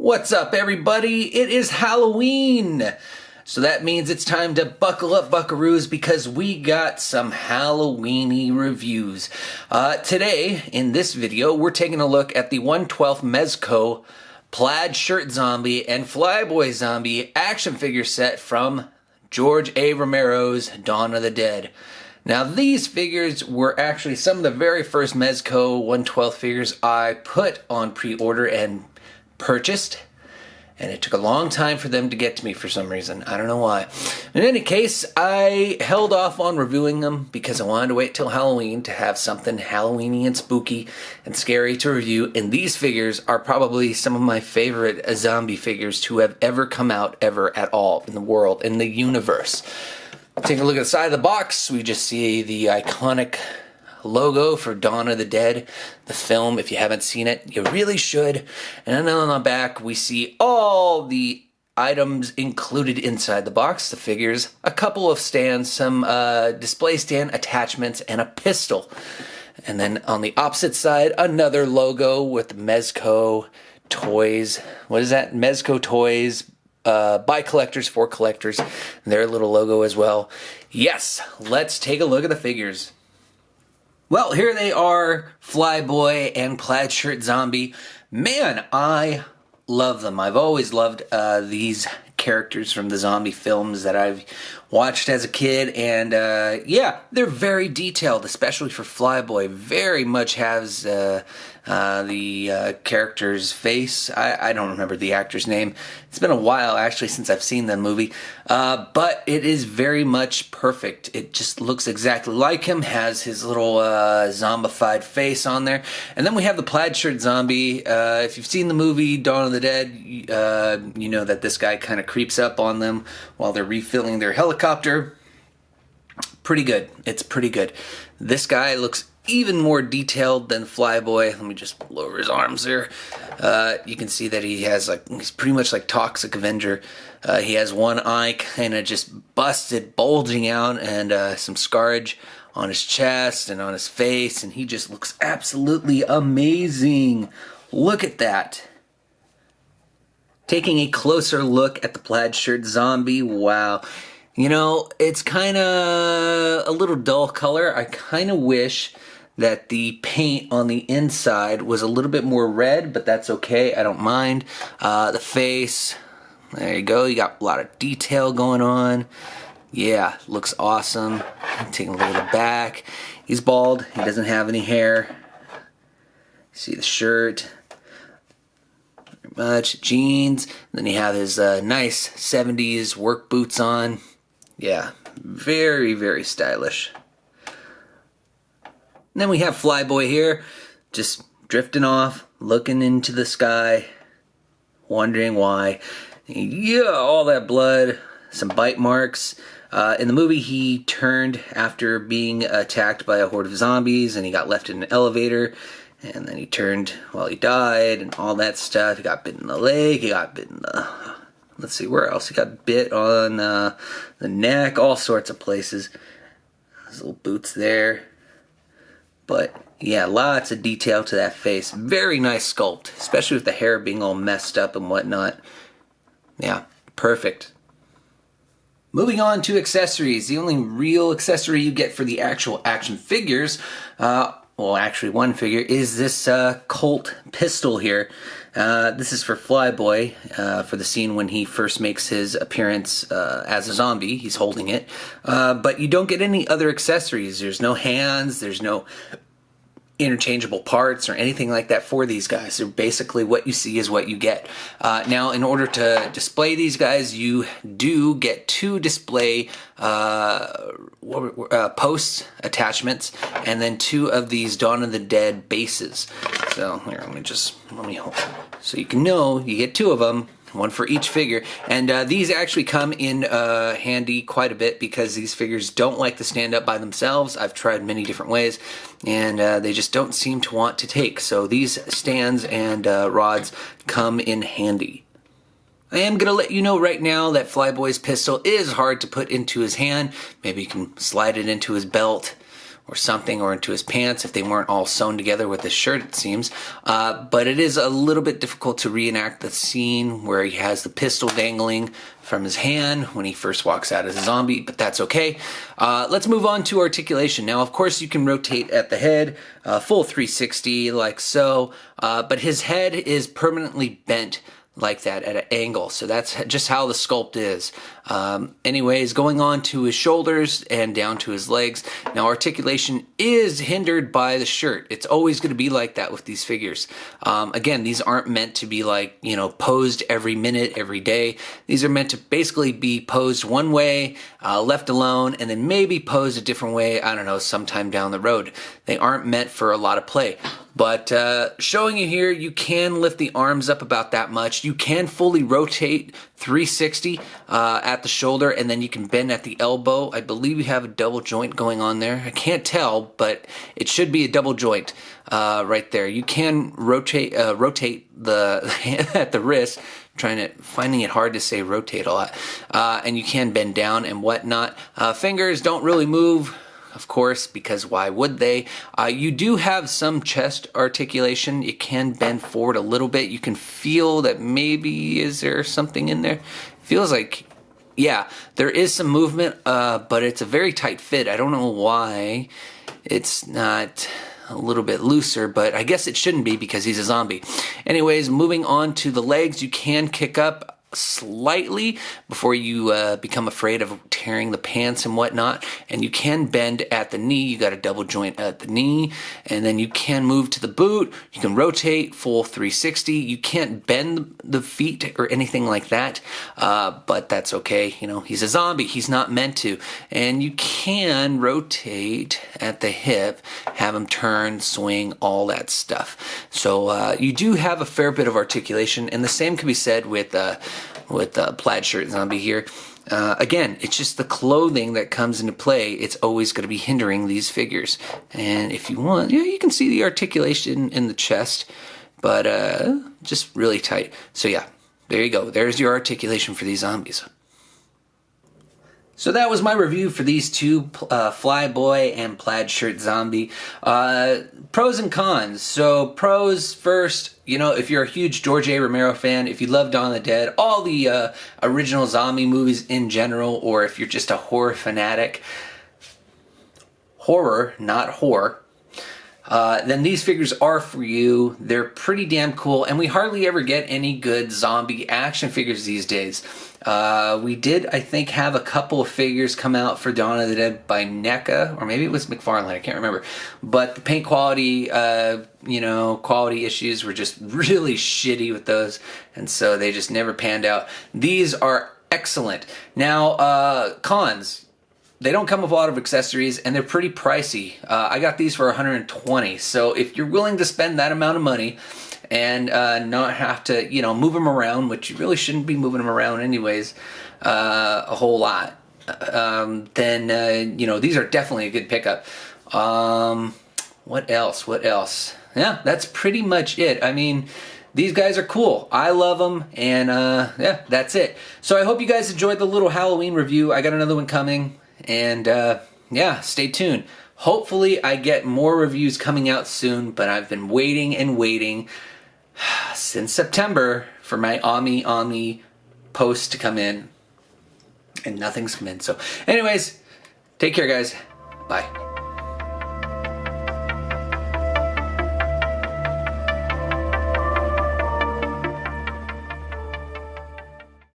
What's up, everybody? It is Halloween! So that means it's time to buckle up, buckaroos, because we got some Halloween-y reviews. Today, in this video, we're taking a look at the 1/12 Mezco Plaid Shirt Zombie and Flyboy Zombie action figure set from George A. Romero's Dawn of the Dead. Now, these figures were actually some of the very first Mezco 1/12 figures I put on pre-order and purchased, and it took a long time for them to get to me for some reason. I don't know why. In any case, I held off on reviewing them because I wanted to wait till Halloween to have something Halloween-y and spooky and scary to review, and these figures are probably some of my favorite zombie figures to have ever come out ever at all in the world, in the universe. Take a look at the side of the box. We just see the iconic logo for Dawn of the Dead, the film. If you haven't seen it, you really should. And then on the back, we see all the items included inside the box, the figures, a couple of stands, some display stand attachments, and a pistol. And then on the opposite side, another logo with Mezco Toys. What is that? Mezco Toys. By collectors, for collectors, and their little logo as well. Yes, let's take a look at the figures. Well, here they are, Flyboy and Plaid Shirt Zombie. Man, I love them. I've always loved these characters from the zombie films that I've watched as a kid, and yeah, they're very detailed, especially for Flyboy. Very much has the character's face. I don't remember the actor's name. It's been a while actually since I've seen the movie, but it is very much perfect. It just looks exactly like him, has his little zombified face on there. And then we have the Plaid Shirt Zombie. If you've seen the movie Dawn of the Dead, you know that this guy kind of creeps up on them while they're refilling their helicopter. Pretty good. It's pretty good. This guy looks even more detailed than Flyboy. Let me just lower his arms there. You can see that he has he's pretty much like Toxic Avenger. He has one eye kind of just busted, bulging out, and some scarage on his chest and on his face, and he just looks absolutely amazing. Look at that. Taking a closer look at the Plaid Shirt Zombie, wow. You know, it's kind of a little dull color. I kind of wish that the paint on the inside was a little bit more red, but that's okay. I don't mind. The face, there you go. You got a lot of detail going on. Yeah, looks awesome. Taking a look at the back. He's bald. He doesn't have any hair. See the shirt. Very much. Jeans. Then you have his nice 70s work boots on. Yeah, very, very stylish. And then we have Flyboy here, just drifting off, looking into the sky, wondering why. Yeah, all that blood, some bite marks. In the movie, he turned after being attacked by a horde of zombies, and he got left in an elevator. And then he turned while he died, and all that stuff. He got bit in the leg, he got bit in the... Let's see, where else? He got bit on the neck, all sorts of places. His little boots there. But yeah, lots of detail to that face. Very nice sculpt, especially with the hair being all messed up and whatnot. Yeah, perfect. Moving on to accessories. The only real accessory you get for the actual action figures, well, actually one figure, is this Colt pistol here. This is for Flyboy, for the scene when he first makes his appearance as a zombie. He's holding it. But you don't get any other accessories. There's no hands, there's no interchangeable parts or anything like that for these guys. So basically what you see is what you get. Now, in order to display these guys, you do get two display posts, attachments, and then two of these Dawn of the Dead bases. So here, let me hold. So you can know you get two of them, one for each figure, and these actually come in handy quite a bit because these figures don't like to stand up by themselves. I've tried many different ways, and they just don't seem to want to take. So these stands and rods come in handy. I am going to let you know right now that Flyboy's pistol is hard to put into his hand. Maybe you can slide it into his belt or something, or into his pants if they weren't all sewn together with his shirt, it seems. But it is a little bit difficult to reenact the scene where he has the pistol dangling from his hand when he first walks out as a zombie, but that's okay. Let's move on to articulation. Now, of course, you can rotate at the head, full 360 like so, but his head is permanently bent like that at an angle, so that's just how the sculpt is. Anyways, going on to his shoulders and down to his legs. Now, articulation is hindered by the shirt. It's always going to be like that with these figures. Again, these aren't meant to be like, you know, posed every minute, every day. These are meant to basically be posed one way, left alone, and then maybe posed a different way, I don't know, sometime down the road. They aren't meant for a lot of play. But showing you here, you can lift the arms up about that much. You can fully rotate 360 at the shoulder, and then you can bend at the elbow. I believe you have a double joint going on there. I can't tell, but it should be a double joint right there. You can rotate the hand at the wrist. Finding it hard to say rotate a lot. And you can bend down and whatnot. Fingers don't really move, of course, because why would they? You do have some chest articulation. It can bend forward a little bit. You can feel that maybe, is there something in there? Feels like, yeah, there is some movement, but it's a very tight fit. I don't know why it's not a little bit looser, but I guess it shouldn't be because he's a zombie. Anyways, moving on to the legs, you can kick up slightly before you become afraid of tearing the pants and whatnot, and you can bend at the knee. You got a double joint at the knee, and then you can move to the boot. You can rotate full 360. You can't bend the feet or anything like that, but that's okay. You know, he's a zombie. He's not meant to. And you can rotate at the hip, have him turn, swing, all that stuff. So you do have a fair bit of articulation, and the same can be said with Plaid shirt zombie here. Again, it's just the clothing that comes into play. It's always going to be hindering these figures. And if you want, yeah, you can see the articulation in the chest, but just really tight. So yeah, there you go. There's your articulation for these zombies. So that was my review for these two, Flyboy and Plaid shirt zombie. Pros and cons. So pros first, you know, if you're a huge George A. Romero fan, if you love Dawn of the Dead, all the original zombie movies in general, or if you're just a horror fanatic, horror, not whore, then these figures are for you. They're pretty damn cool, and we hardly ever get any good zombie action figures these days. We did, I think, have a couple of figures come out for Dawn of the Dead by NECA, or maybe it was McFarlane, I can't remember. But the paint quality, quality issues were just really shitty with those, and so they just never panned out. These are excellent. Now, cons. They don't come with a lot of accessories, and they're pretty pricey. I got these for $120, so if you're willing to spend that amount of money and not have to, move them around, which you really shouldn't be moving them around anyways, a whole lot, then, these are definitely a good pickup. What else? Yeah, that's pretty much it. I mean, these guys are cool. I love them, and yeah, that's it. So I hope you guys enjoyed the little Halloween review. I got another one coming. And yeah, stay tuned. Hopefully I get more reviews coming out soon, but I've been waiting and waiting since September for my Ami post to come in, and nothing's come in. So anyways, take care guys. Bye.